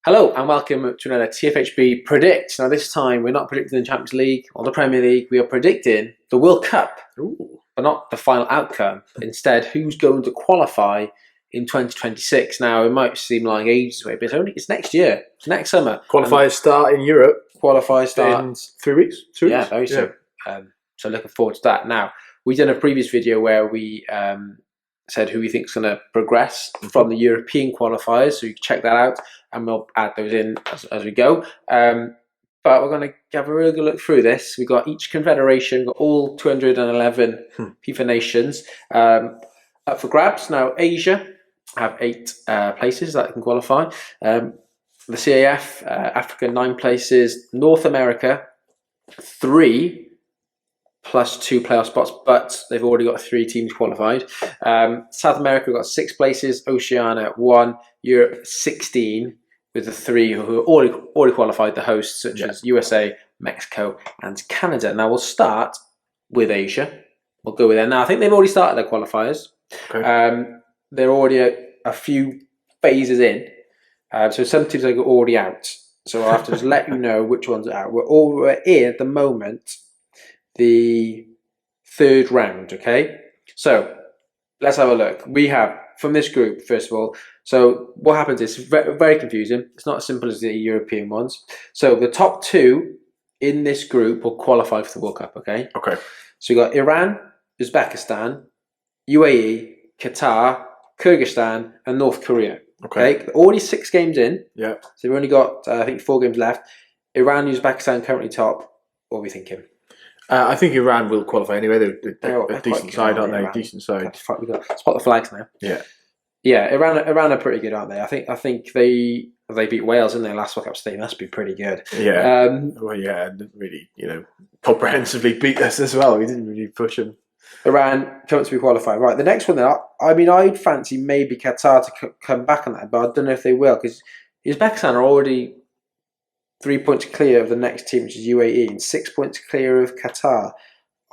Hello and welcome to another TFHB Predict. Now this time we're not predicting the Champions League or the Premier League, we are predicting the World Cup. Ooh. But not the final outcome, but instead who's going to qualify in 2026. Now it might seem like ages away, but it's next year, it's next summer. Qualifiers start in Europe. Qualifiers start in 3 weeks. 2 weeks? Yeah, very soon. So looking forward to that. Now, we did a previous video where we said who we think is going to progress from the European qualifiers, so you can check that out and we'll add those in as we go. But we're going to have a really good look through this. We've got each confederation, got all 211 FIFA nations up for grabs. Now, Asia have 8 places that can qualify. The CAF, Africa, 9 places. North America, 3 plus 2 playoff spots, but they've already got 3 teams qualified. South America got 6 places. Oceania, 1. Europe, 16. With the 3 who are already qualified, the hosts, such as USA, Mexico, and Canada. Now we'll start with Asia. We'll go with there. Now I think they've already started their qualifiers. Okay. They're already a few phases in. So some teams are already out. So I'll have to just let you know which ones are out. We're in at the moment the 3rd round. Okay. So let's have a look. We have from this group, first of all. So what happens is very, very confusing. It's not as simple as the European ones. So the top 2 in this group will qualify for the World Cup, okay? Okay. So you got Iran, Uzbekistan, UAE, Qatar, Kyrgyzstan, and North Korea. Okay. Already 6 games in. Yeah. So we've only got, I think, 4 games left. Iran, Uzbekistan currently top. What are we thinking? I think Iran will qualify anyway. They're a decent side, aren't they? Decent side. We've got to spot the flags now. Yeah. Yeah, Iran are pretty good, aren't they? I think they beat Wales in their last World Cup, so they must be pretty good. Yeah. Well, yeah, and really, comprehensively beat us as well. We didn't really push them. Iran come to be qualified. Right, the next one then, I'd fancy maybe Qatar to come back on that, but I don't know if they will, because Uzbekistan are already 3 points clear of the next team, which is UAE, and 6 points clear of Qatar.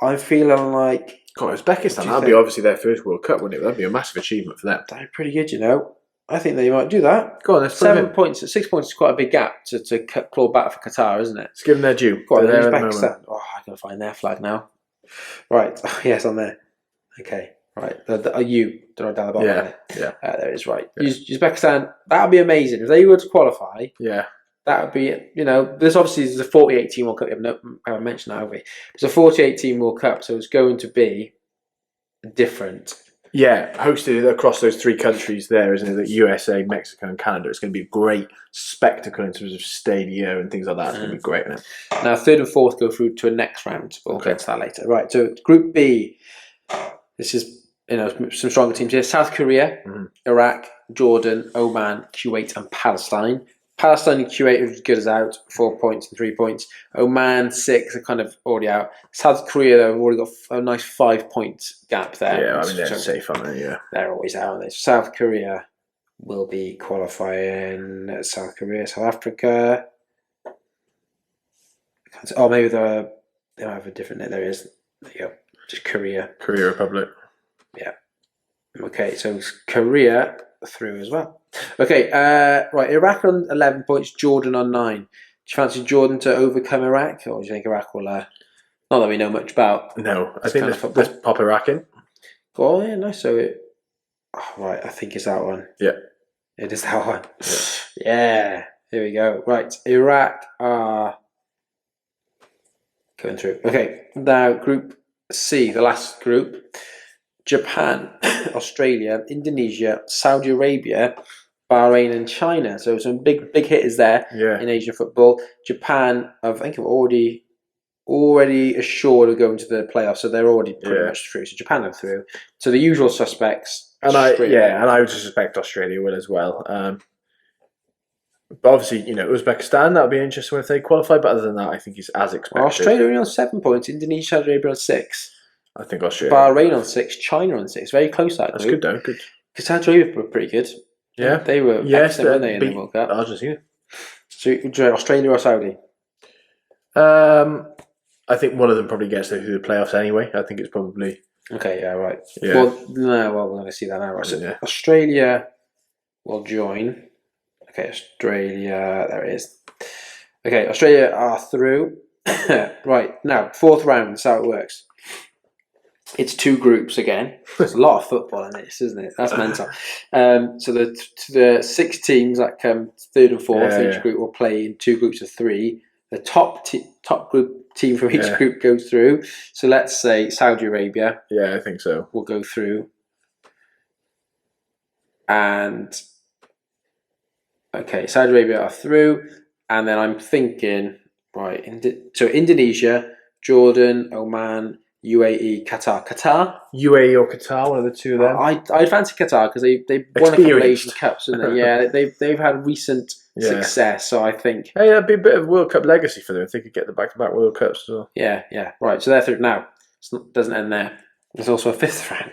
I'm feeling like... God, Uzbekistan, that'd be obviously their first World Cup, wouldn't it? That'd be a massive achievement for them. They're pretty good, I think they might do that. Go on, let's 7 points. 6 points is quite a big gap to claw back for Qatar, isn't it? Let's give them their due. Go on, Uzbekistan. Oh, I gotta find their flag now. Right. Oh, yes, on there. Okay. Right. The U down the bottom. Yeah. Yeah. There it is. Right. Yeah. Uzbekistan. That would be amazing if they were to qualify. Yeah. That would be, this obviously is a 48-team World Cup. I haven't mentioned that, have we? It's a 48-team World Cup, so it's going to be different. Yeah, hosted across those 3 countries there, isn't it? The USA, Mexico, and Canada. It's going to be a great spectacle in terms of stadia and things like that. It's going to be great, isn't it? Now, 3rd and 4th go through to a next round. We'll get to that later. Right, so Group B. This is, some stronger teams here. South Korea, Iraq, Jordan, Oman, Kuwait, and Palestine. Palestine and Kuwait are as good as out, 4 points and 3 points. Oman, 6 are kind of already out. South Korea, though, have already got a nice 5-point gap there. Yeah, I mean, they're safe, aren't they? Yeah. They're always out, aren't they? South Korea will be qualifying. South Korea, South Africa. Oh, maybe they have a different name. There is. There you go. Just Korea. Korea Republic. Yeah. Okay, so it's Korea through as well. Okay, right. Iraq on 11 points, Jordan on 9. Do you fancy Jordan to overcome Iraq, or do you think Iraq will? Not that we know much about. No, I think let's pop Iraq in. Oh yeah, nice. So right, I think it's that one. Yeah, it is that one. Yeah, here we go. Right, Iraq are going through. Okay, now Group C, the last group. Japan, Australia, Indonesia, Saudi Arabia, Bahrain, and China. So some big hitters there in Asian football. Japan, I think, have already assured of going to the playoffs, so they're already pretty much through. So Japan are through. So the usual suspects. And I would suspect Australia will as well. But obviously, Uzbekistan, that would be interesting if they qualify. But other than that, I think it's as expected. Well, Australia only on 7 points. Indonesia, Saudi Arabia on 6. I think Australia. Bahrain on 6, China on 6. Very close that. That's good though. Good. Because Saudi Arabia were pretty good. Yeah, they were. Excellent, weren't they, in the World Cup? Argentina. So Australia or Saudi? I think one of them probably gets through the playoffs anyway. I think it's probably. Okay. Yeah. Right. Yeah. Well, we're going to see that now. Right. So Australia will join. Okay, Australia, there it is. Okay, Australia are through. Right, now, fourth round, that's how it works. It's 2 groups again. There's a lot of football in this, isn't it? That's mental. So the 6 teams that come third and fourth, each group will play in 2 groups of 3. The top group team from each group goes through. So let's say Saudi Arabia. Yeah, I think so. Will go through. And okay, Saudi Arabia are through. And then I'm thinking, right, so Indonesia, Jordan, Oman, UAE, Qatar. UAE or Qatar, one of the two of them. I fancy Qatar because they won a couple of Asian Cups, didn't they? Yeah, they've had recent success, so I think. Hey, that'd be a bit of World Cup legacy for them if they could get the back-to-back World Cups as well. Yeah. Right, so they're through now. It doesn't end there. There's also a 5th round.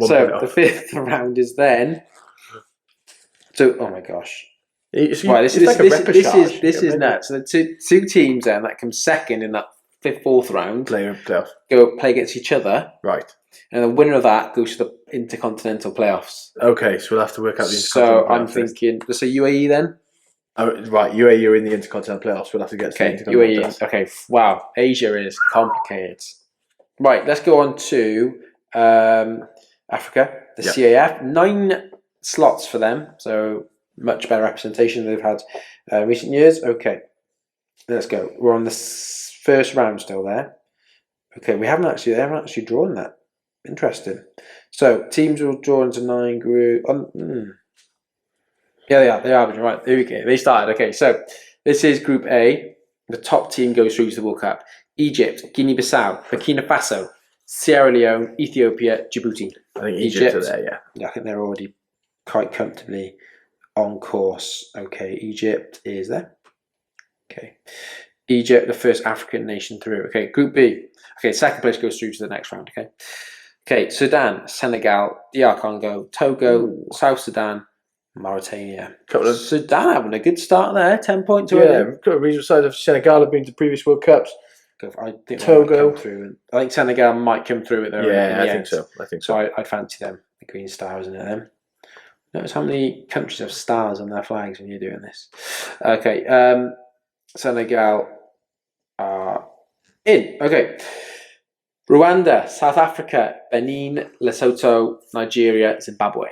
So the 5th round is then. So, oh my gosh. Right, this is nuts. So the two teams then that come second in that 5th, 4th round go play against each other. Right. And the winner of that goes to the Intercontinental playoffs. Okay, so we'll have to work out the Intercontinental playoffs. So I'm thinking, let's say UAE then? Right, UAE are in the Intercontinental playoffs. We'll have to get to the Intercontinental playoffs. Okay, wow. Asia is complicated. Right, let's go on to Africa, the CAF. 9 slots for them, so much better representation than they've had recent years. Okay, let's go. We're on the 1st round still there. Okay, they haven't actually drawn that. Interesting. So teams will draw into 9 groups. Yeah, they are. Right, there we go. They started. Okay, so this is Group A. The top team goes through to the World Cup. Egypt, Guinea-Bissau, Burkina Faso, Sierra Leone, Ethiopia, Djibouti. I think Egypt are there, I think they're already quite comfortably on course. Okay, Egypt is there. Okay. Egypt, the first African nation through. Okay, Group B. Okay, 2nd place goes through to the next round. Okay, Sudan, Senegal, DR Congo, Togo, South Sudan, Mauritania. Sudan having a good start there, 10 points already. Yeah, we've got a regional side of Senegal have been to previous World Cups. I think Togo. Come through. I think Senegal might come through with their I think so. So I fancy them, the green stars in it then. Notice how many countries have stars on their flags when you're doing this. Okay, Senegal are in. Okay. Rwanda, South Africa, Benin, Lesotho, Nigeria, Zimbabwe.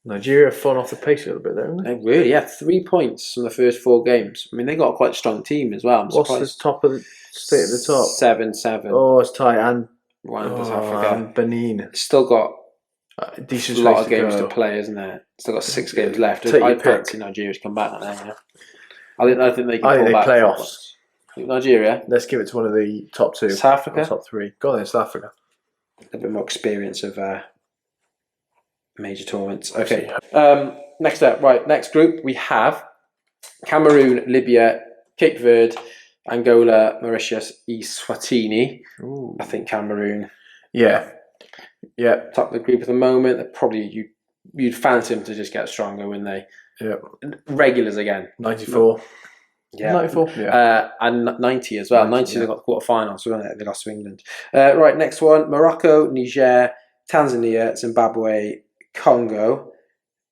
Nigeria have fallen off the pace a little bit there, haven't they? They really, 3 points from the first 4 games. I mean, they got a quite strong team as well. What's the top of the state at the top? 7-7. Oh, it's tight. And Rwanda, South Africa. And Benin. Still got a decent lot of games to play, isn't there? Still got 6 games left. I fancy Nigeria to come back now. I think they can pull back. Playoffs. Nigeria. Let's give it to one of the top 2. South Africa. Top 3. Go on then, South Africa. A bit more experience of major tournaments. Okay. Next up, right. Next group we have Cameroon, Libya, Cape Verde, Angola, Mauritius, Eswatini. Ooh. I think Cameroon. Yeah. Top of the group at the moment. They're probably you'd fancy them to just get stronger when they. Yeah. Regulars again. 94. Yeah, 94. Yeah, and 90 as well. 90 they got the quarterfinals, so they lost to England. Right, next one: Morocco, Niger, Tanzania, Zimbabwe, Congo,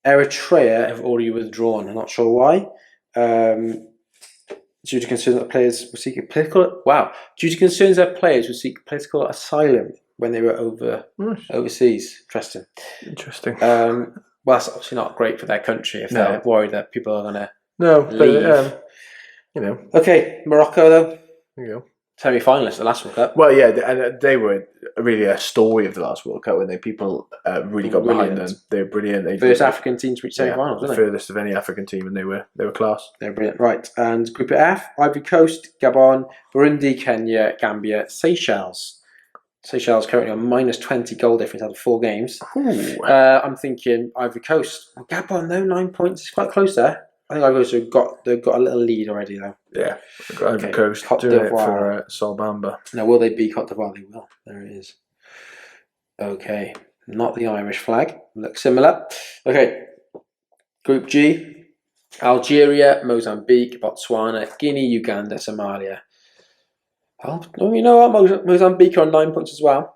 Eritrea have already withdrawn. I'm not sure why. Due to concerns that players were seeking political. Wow, due to concerns that players would seek political asylum when they were overseas. Interesting. Well, that's obviously not great for their country if they're worried that people are going to leave. But, Okay, Morocco though. There you go. Semi-finalists the last World Cup. Well, yeah, and they were really a story of the last World Cup when people really got behind them. They were brilliant. First African team to reach semi-finals, the furthest of any African team, and they were class. They were brilliant. Right, and Group F: Ivory Coast, Gabon, Burundi, Kenya, Gambia, Seychelles. Seychelles currently on -20 goal difference out of 4 games. I'm thinking Ivory Coast. Gabon though, 9 points. It's quite close there. I think Ivory Coast they've got a little lead already though. Yeah, Ivory Coast doing it for Solbamba. Now, will they beat Cote d'Ivoire? They will. There it is. Okay, not the Irish flag. Looks similar. Okay, Group G: Algeria, Mozambique, Botswana, Guinea, Uganda, Somalia. Oh, you know what? Mozambique are on 9 points as well.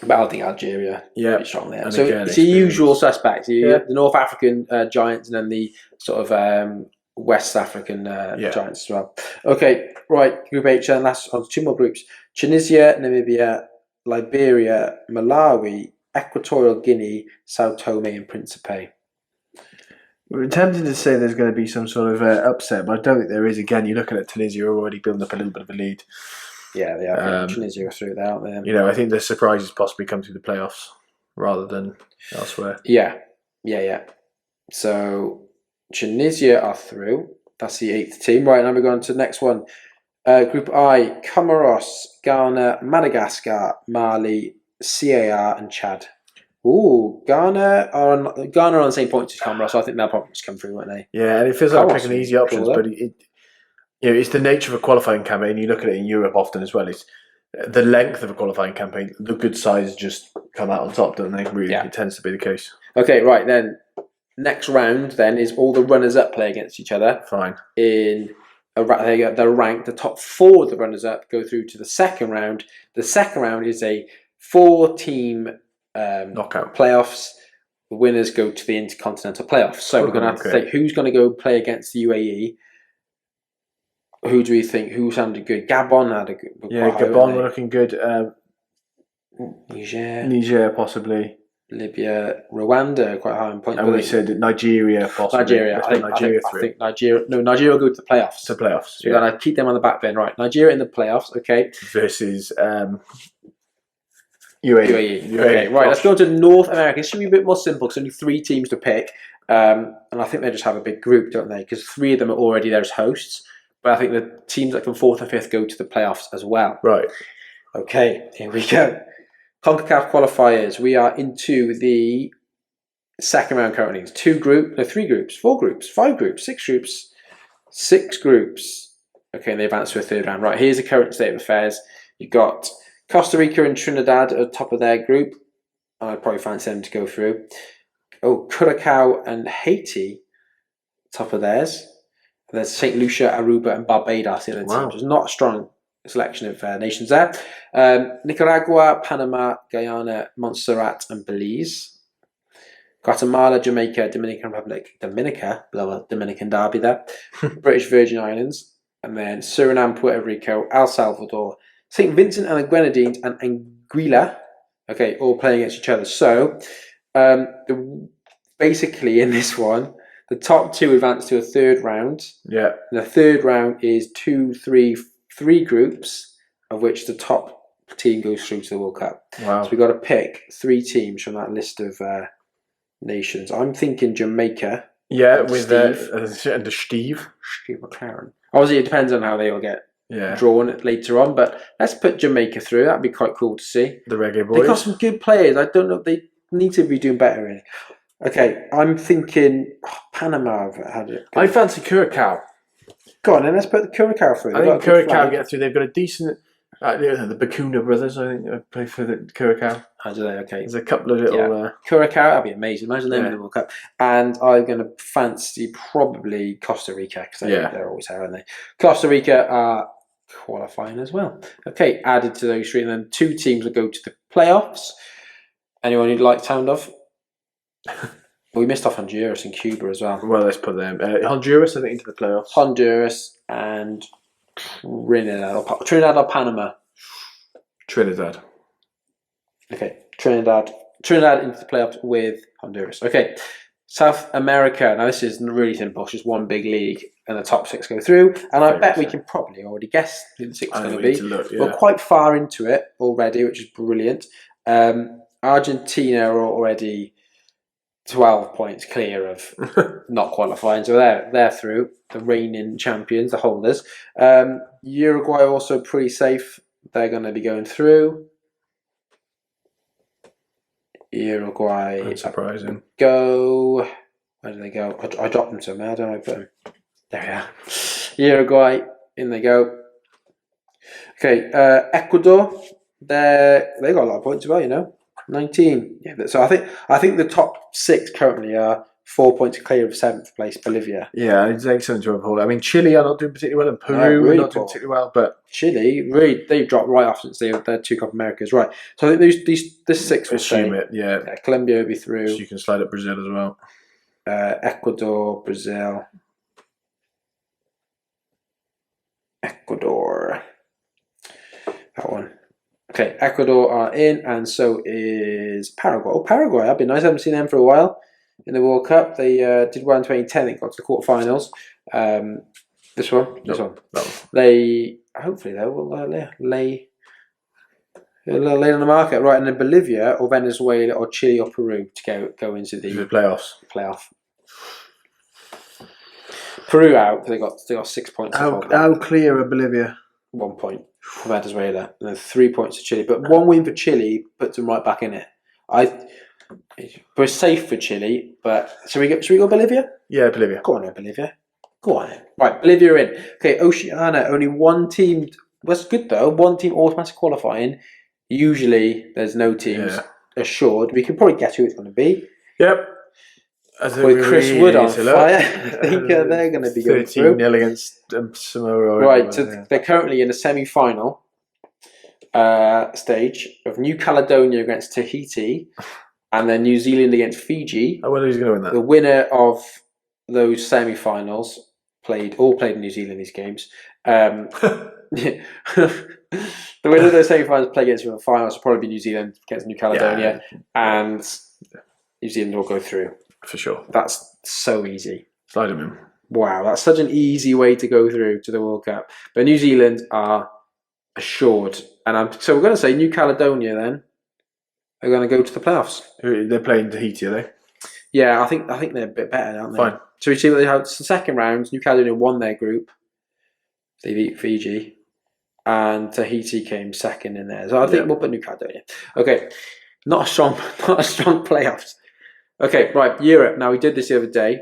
But I think Algeria Yeah, pretty strong there. and So again, it's the usual suspects. Yeah. The North African giants and then the sort of West African giants as well. Okay, right. Group H then. Last on 2 more groups. Tunisia, Namibia, Liberia, Malawi, Equatorial Guinea, Sao Tome and Principe. We're tempted to say there's going to be some sort of upset, but I don't think there is. Again, you're looking at Tunisia already building up a little bit of a lead. Yeah, they are. Tunisia are through there, aren't they? You know, I think the surprises possibly come through the playoffs rather than elsewhere. Yeah. So Tunisia are through. That's the 8th team. Right, now we're going to the next one. Group I, Comoros, Ghana, Madagascar, Mali, CAR and Chad. Ooh, Ghana are on the same points as Comoros, so I think they'll probably just come through, won't they? Yeah, and it feels like picking easy options, cool, but it's the nature of a qualifying campaign. You look at it in Europe often as well. It's the length of a qualifying campaign. The good sides just come out on top, don't they? Really, it tends to be the case. Okay, right then. Next round then is all the runners-up play against each other. Fine. They're ranked. The top 4 of the runners-up go through to the second round. The second round is a 4-team knockout playoffs. The winners go to the Intercontinental playoffs. So we're going to have to think who's going to go play against the UAE. Who do we think? Who sounded good? Gabon had a good. Gabon were looking good. Niger possibly. Libya, Rwanda quite high in points. And we said Nigeria possibly. Nigeria. I think Nigeria. No, Nigeria will go to the playoffs. To playoffs. So we've got to keep them on the back burner. Right, Nigeria in the playoffs. Okay. Versus UAE. Okay, right. Let's go to North America. It should be a bit more simple because only 3 teams to pick, and I think they just have a big group, don't they? Because 3 of them are already there as hosts. But I think the teams that come 4th and 5th go to the playoffs as well. Right. Okay, here we go. CONCACAF qualifiers. We are into the second round currently. 3 groups, 4 groups, 5 groups, 6 groups, 6 groups. Okay, and they advance to a 3rd round. Right, here's the current state of affairs. You've got Costa Rica and Trinidad at the top of their group. I'd probably fancy them to go through. Oh, Curacao and Haiti, top of theirs. There's St. Lucia, Aruba, and Barbados. The other teams. There's not a strong selection of nations there. Nicaragua, Panama, Guyana, Montserrat, and Belize. Guatemala, Jamaica, Dominican Republic, Dominican Derby there. British Virgin Islands, and then Suriname, Puerto Rico, El Salvador, St. Vincent and the Grenadines, and Anguilla. Okay, all playing against each other. So, basically in this one, the top 2 advance to a 3rd round. Yeah. And the 3rd round is 3 groups, of which the top team goes through to the World Cup. Wow. So we've got to pick 3 teams from that list of nations. I'm thinking Jamaica. Yeah, with the Steve McLaren. Obviously, it depends on how they all get drawn later on, but let's put Jamaica through. That'd be quite cool to see. The Reggae Boys. They got some good players. I don't know. They need to be doing better, really. Okay, I'm thinking Panama. I fancy Curacao. Go on, then let's put the Curacao through. I think Curacao get through. They've got a decent. The Bacuna brothers, I think, play for the Curacao. How do they? Okay. There's a couple of little. Curacao, that'd be amazing. Imagine them in the World Cup. And I'm going to fancy probably Costa Rica because they're always there, aren't they? Costa Rica are qualifying as well. Okay, added to those 3, and then 2 teams will go to the playoffs. Anyone you'd like to sound off? We missed off Honduras and Cuba as well. Well, let's put them. Honduras, I think, into the playoffs. Honduras and Trinidad or Panama. Trinidad. Okay, Trinidad into the playoffs with Honduras. Okay, South America. Now this is really simple. It's just one big league, and the top 6 go through. And I bet we can probably already guess who the 6 is going to be. We're quite far into it already, which is brilliant. Argentina are already 12 points clear of not qualifying, so they're through. The reigning champions, the holders. Uruguay are also pretty safe. They're going to be going through. Uruguay. Unsurprising. Go. Where do they go? I dropped them somewhere. I don't know. I put them. There we are. Uruguay. In they go. Okay. Ecuador. They got a lot of points as well. 19. Yeah. So I think the top 6 currently are 4 points clear of 7th place Bolivia. Yeah, I think something to uphold. I mean, Chile are not doing particularly well, and Peru really are not doing particularly well, but Chile, really, they've dropped right off since they're 2 Copa Americas, right? So I think this 6 will assume stay. it. Yeah. Colombia will be through. So you can slide up Brazil as well. Ecuador, Brazil. Ecuador. That one. Okay, Ecuador are in, and so is Paraguay. Oh, Paraguay, that'd be nice. I haven't seen them for a while in the World Cup. They did well in 2010. They got to the quarterfinals. This one. They hopefully they will lay on the market, right? And then Bolivia or Venezuela or Chile or Peru to go into the playoff. Peru out because they got 6 points. How clear are Bolivia? 1 point for Venezuela and then 3 points to Chile. But one win for Chile puts them right back in it. We're safe for Chile, but should we go Bolivia? Yeah, Bolivia. Go on then, Bolivia. Go on then. Right, Bolivia are in. Okay, Oceania, only one team. That's good though. One team automatic qualifying. Usually there's no teams assured. We can probably guess who it's going to be. Yep. With Chris Wood on fire, I think they're going to be going through. 13-0 against Samoa. Right, so they're currently in the semi-final stage of New Caledonia against Tahiti, and then New Zealand against Fiji. I wonder who's going to win that. The winner of those semi-finals all played in New Zealand these games. The winner of those semi-finals play against the finals will probably be New Zealand against New Caledonia, and New Zealand will go through. For sure. That's so easy. Slide them in. Wow, that's such an easy way to go through to the World Cup. But New Zealand are assured. And so we're going to say New Caledonia then are going to go to the playoffs. They're playing Tahiti, are they? Yeah, I think they're a bit better, aren't they? Fine. So we see what they have. It's the second round. New Caledonia won their group. They beat Fiji. And Tahiti came second in there. So I think we'll put New Caledonia. Okay. Not a strong playoffs. Okay, right, Europe. Now, we did this the other day,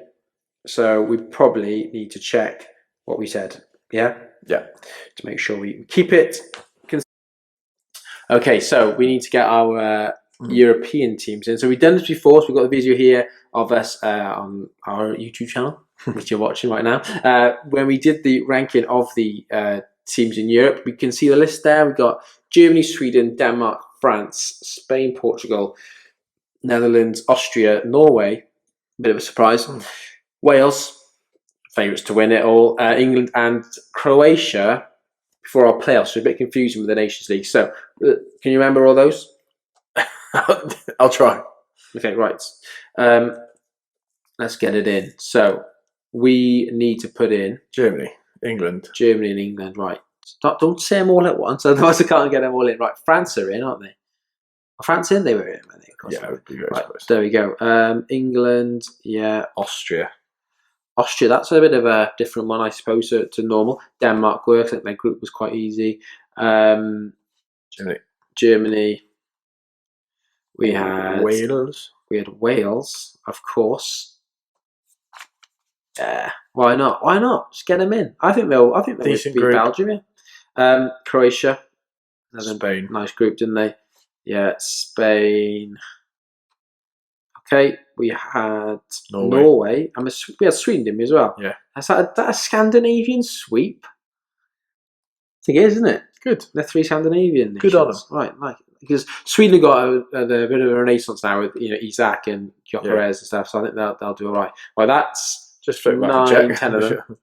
so we probably need to check what we said. Yeah? Yeah. To make sure we keep it. Okay, so we need to get our European teams in. So we've done this before, so we've got the video here of us on our YouTube channel, which you're watching right now. When we did the ranking of the teams in Europe, we can see the list there. We've got Germany, Sweden, Denmark, France, Spain, Portugal, Netherlands, Austria, Norway, bit of a surprise. Wales, favourites to win it all. England and Croatia for our playoffs. So a bit confusing with the Nations League. So, can you remember all those? I'll try. Okay, right. Let's get it in. So, we need to put in Germany, England, and England. Right. Don't say them all at once, otherwise I can't get them all in. Right, France are in, aren't they? Are France in? They were in, I think. Yeah, I would be very surprised. There we go. England, Austria, that's a bit of a different one, I suppose, to normal. Denmark works. I think their group was quite easy. Germany. We had Wales, of course. Yeah. Why not? Just get them in. I think they'll beat Belgium. Yeah. Croatia. Spain. Nice group, didn't they? Yeah, Spain. Okay, we had Norway. And we had Sweden, didn't we, as well? Yeah. Is that a Scandinavian sweep? I think it is, isn't it? Good. They're 3 Scandinavian nations. Good on them. Right, because Sweden have got a bit of a renaissance now with Isak and Gyökeres and stuff, so I think they'll do all right. Well, that's just for 9, 10 of them.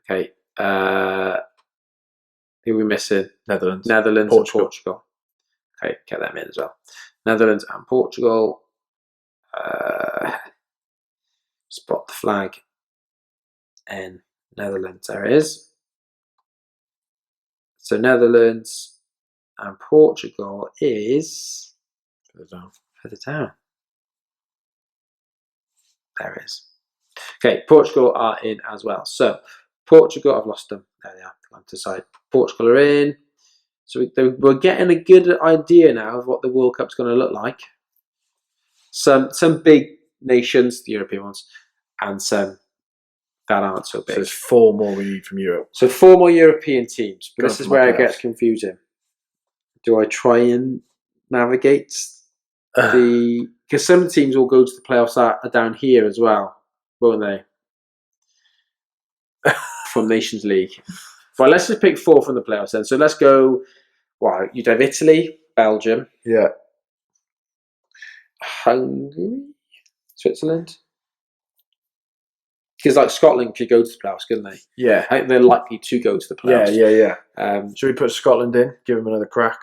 Okay. Who are we missing? Netherlands and Portugal. Okay, get them in as well. Netherlands and Portugal. Spot the flag. And Netherlands, there it is. So Netherlands and Portugal is further down. There it is. Okay, Portugal are in as well. So Portugal, I've lost them. There they are. On to the side. Portugal are in. So we're getting a good idea now of what the World Cup's going to look like. Some big nations, the European ones, and some that aren't so big. So there's 4 more we need from Europe. So 4 more European teams. But this is where it gets confusing. Do I try and navigate the because some teams will go to the playoffs that are down here as well, won't they? From Nations League. Right, let's just pick 4 from the playoffs then. So let's go. Wow, you'd have Italy, Belgium, Yeah. Hungary, Switzerland. Because like Scotland could go to the playoffs, couldn't they? Yeah. I think they're likely to go to the playoffs. Yeah. Should we put Scotland in? Give them another crack?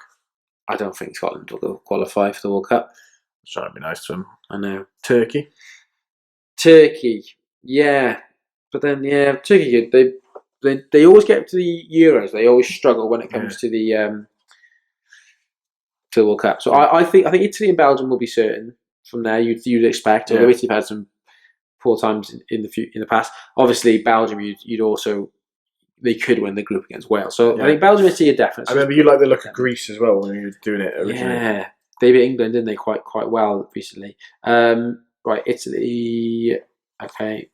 I don't think Scotland will go qualify for the World Cup. It's trying to be nice to them. I know. Turkey, yeah, but then Turkey. They always get to the Euros. They always struggle when it comes to the World Cup. So I think Italy and Belgium will be certain from there. You'd expect. Although Italy've had some poor times in the past. Obviously, Belgium. You'd also they could win the group against Wales. So I think Belgium and Italy are definite. I remember you like the look of Greece as well when you were doing it originally. Yeah, they beat England, didn't they? Quite well recently. Right, Italy. Okay.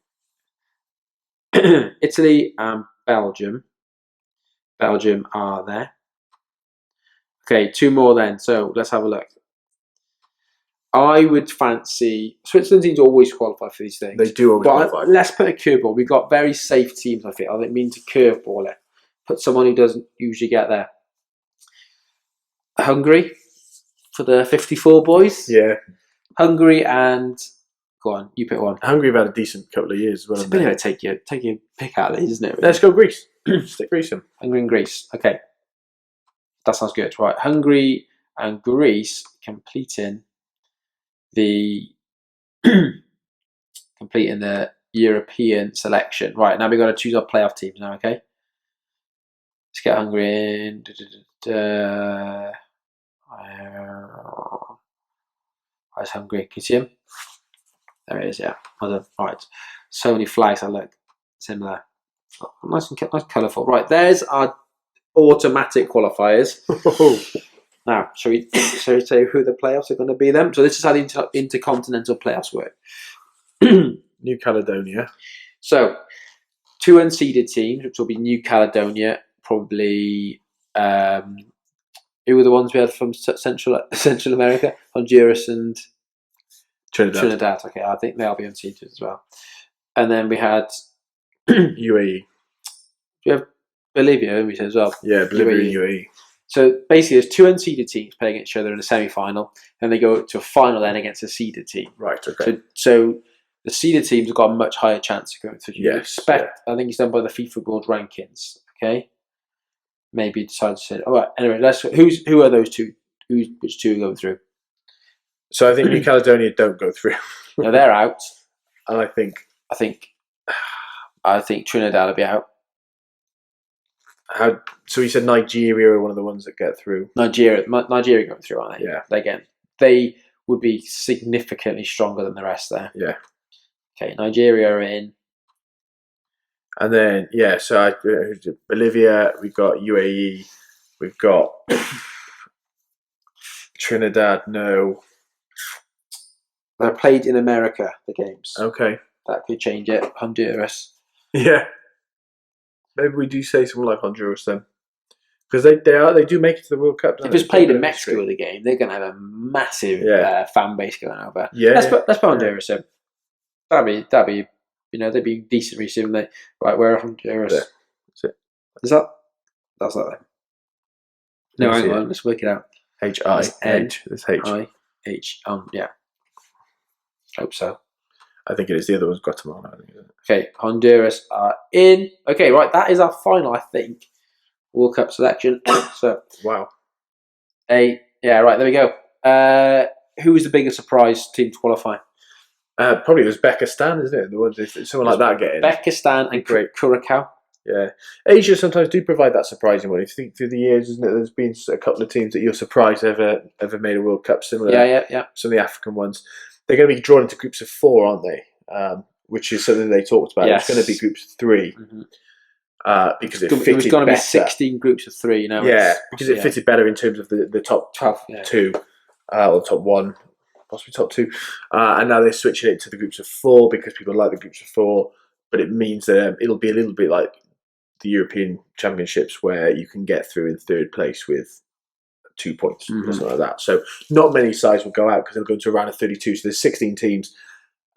Italy and Belgium. Belgium are there. Okay, 2 more then. So let's have a look. I would fancy Switzerland teams always qualify for these things. They do always qualify. Let's put a curveball. We've got very safe teams, I think. I don't mean to curveball it. Put someone who doesn't usually get there. Hungary for the 54 boys. Yeah. Hungary and go on, you pick one. Hungary have had a decent couple of years as well. It's a bit of a take your pick out of these, isn't it? Really? Let's go Greece. Stick Greece in. Hungary and Greece. Okay. That sounds good. Right. Hungary and Greece completing the European selection. Right, now we've got to choose our playoff teams now, okay? Let's get Hungary in. Where's Hungary? Can you see him? There it is, yeah. Well done. Right. So many flags that look similar. Nice colourful. Right, there's our automatic qualifiers. Now, shall we say who the playoffs are going to be then? So this is how the Intercontinental playoffs work. New Caledonia. So 2 unseeded teams, which will be New Caledonia, probably. Who were the ones we had from Central America? Honduras and Trinidad. Okay, I think they'll be unseeded as well. And then we had UAE. We have Bolivia, we said as well. Yeah, Bolivia and UAE. So basically, there's 2 unseeded teams playing each other in a semi-final, and they go to a final then against a seeded team. Right. Okay. So the seeded teams have got a much higher chance of going through. Yes. I think it's done by the FIFA World Rankings. Okay. Maybe decide to say. All right. Anyway, who are those 2? Which 2 are going through? So I think New Caledonia don't go through. No, they're out. And I think Trinidad will be out. So you said Nigeria are one of the ones that get through. Nigeria going through, aren't they? Yeah. They would be significantly stronger than the rest there. Yeah. Okay, Nigeria are in. And then so Bolivia, we've got UAE, we've got Trinidad. No, they're played in America. The games. Okay, that could change it. Honduras. Yeah. Maybe we do say something like Honduras then, because they do make it to the World Cup. If it's played in Mexico, the game they're going to have a massive fan base going over. Yeah, let's put Honduras in. That'd be they'd be decent recently. Right, where are Honduras? Yeah. That's it. Is that? That's that then. No, hang on. Let's work it out. H-I-H. That's H. Yeah. Hope so. I think it is. The other one's Guatemala. Okay, Honduras are in. Okay, right. That is our final, I think, World Cup selection. So wow. Right. There we go. Who was the biggest surprise team to qualify? Probably Uzbekistan, isn't it? The ones someone like that getting Uzbekistan and Curacao. Yeah, Asia sometimes do provide that surprising one. If you think through the years, isn't it? There's been a couple of teams that you're surprised ever made a World Cup similar. Yeah. Some of the African ones. They're going to be drawn into groups of 4, aren't they? Which is something they talked about. Yes. It's going to be groups of 3 because it was going to be 16 groups of 3. Because it fitted better in terms of the top 2 or top 1, possibly top 2. And now they're switching it to the groups of 4 because people like the groups of 4. But it means that it'll be a little bit like the European Championships, where you can get through in 3rd place with 2 points or something like that. So not many sides will go out because they'll go into a round of 32. So there's 16 teams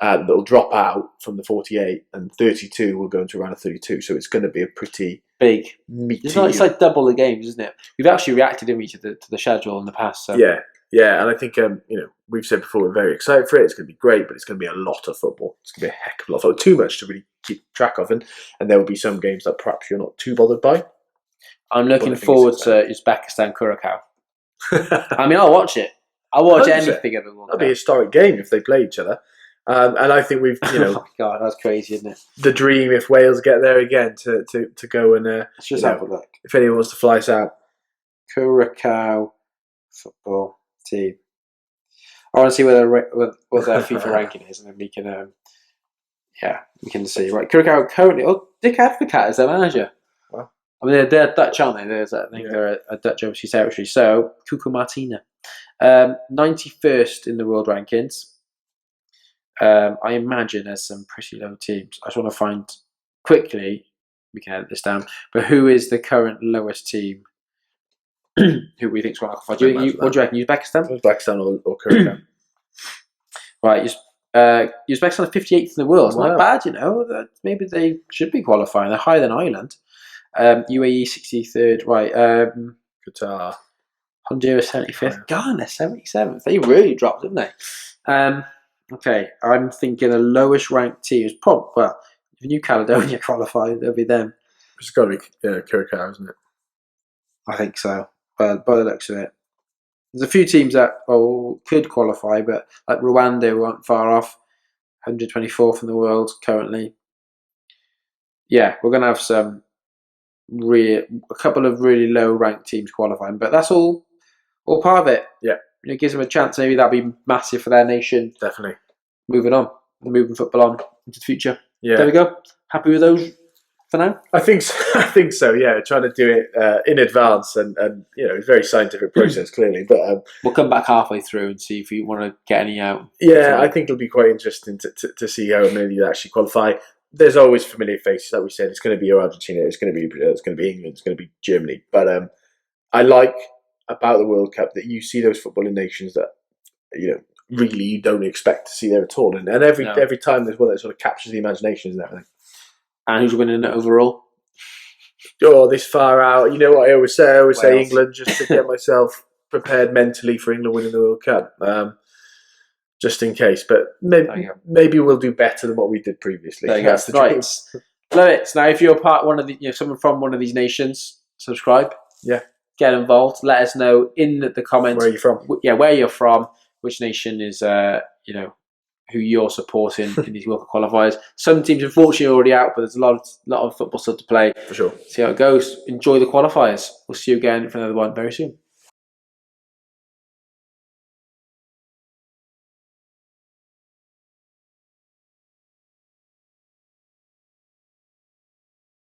that will drop out from the 48, and 32 will go into a round of 32. So it's going to be a pretty big, meaty. It's like double the games, isn't it? We've actually reacted, didn't we, to the schedule in the past. So. Yeah, and I think we've said before we're very excited for it. It's going to be great, but it's going to be a lot of football. It's going to be a heck of a lot of football. Too much to really keep track of, and there will be some games that perhaps you're not too bothered by. I'm looking forward to Uzbekistan Curacao. I mean, I'll watch it. I'll watch 100%. anything of the World Cup. That'll be a historic game if they play each other. And I think we've, oh my God, that's crazy, isn't it? The dream if Wales get there again to go and let's just have a look. If anyone wants to fly us out, Curacao football team. I want to see what their FIFA ranking is, and then we can, we can see. Right, Curacao currently. Oh, Dick Advocat is their manager. Wow. I mean, they're Dutch, aren't they? I think they're a Dutch overseas territory. So, Cuco Martina, 91st in the world rankings. I imagine there's some pretty low teams. I just want to find quickly. We can edit this down. But who is the current lowest team? Who we think is going to qualify? What do you reckon? Uzbekistan? Uzbekistan or Curacao? Right, Uzbekistan are 58th in the world. It's Wow. not bad, you know. Maybe they should be qualifying. They're higher than Ireland. UAE 63rd. Right. Qatar. Honduras 75th. Ghana 77th. They really dropped, didn't they? Okay, I'm thinking the lowest ranked team is if New Caledonia qualify, they'll be them. It's got to be Curacao, isn't it? I think so. By the looks of it. There's a few teams that could qualify, but like Rwanda weren't far off. 124th in the world currently. Yeah, we're going to have a couple of really low ranked teams qualifying, but that's all part of it. Yeah. It gives them a chance. Maybe that'll be massive for their nation. Definitely. Moving football on into the future. Yeah. There we go. Happy with those for now? I think so. Yeah, trying to do it in advance, and it's a very scientific process, clearly. But we'll come back halfway through and see if we want to get any out. Yeah, I think it'll be quite interesting to see how many actually qualify. There's always familiar faces, like we said. It's going to be Argentina. It's going to be England. It's going to be Germany. But I like about the World Cup that you see those footballing nations that really you don't expect to see there at all, and every time there's one that sort of captures the imaginations and everything. And who's winning it overall? Oh, this far out. You know what I always say? I always say England, just to get myself prepared mentally for England winning the World Cup, just in case. But maybe we'll do better than what we did previously. There you go. Right. Love it. So now, if you're one of someone from one of these nations, subscribe. Yeah. Get involved. Let us know in the comments. Where are you from? Yeah, where you're from. Which nation is who you're supporting in these World Cup qualifiers. Some teams unfortunately are already out, but there's a lot of football still to play. For sure. See how it goes. Enjoy the qualifiers. We'll see you again for another one very soon.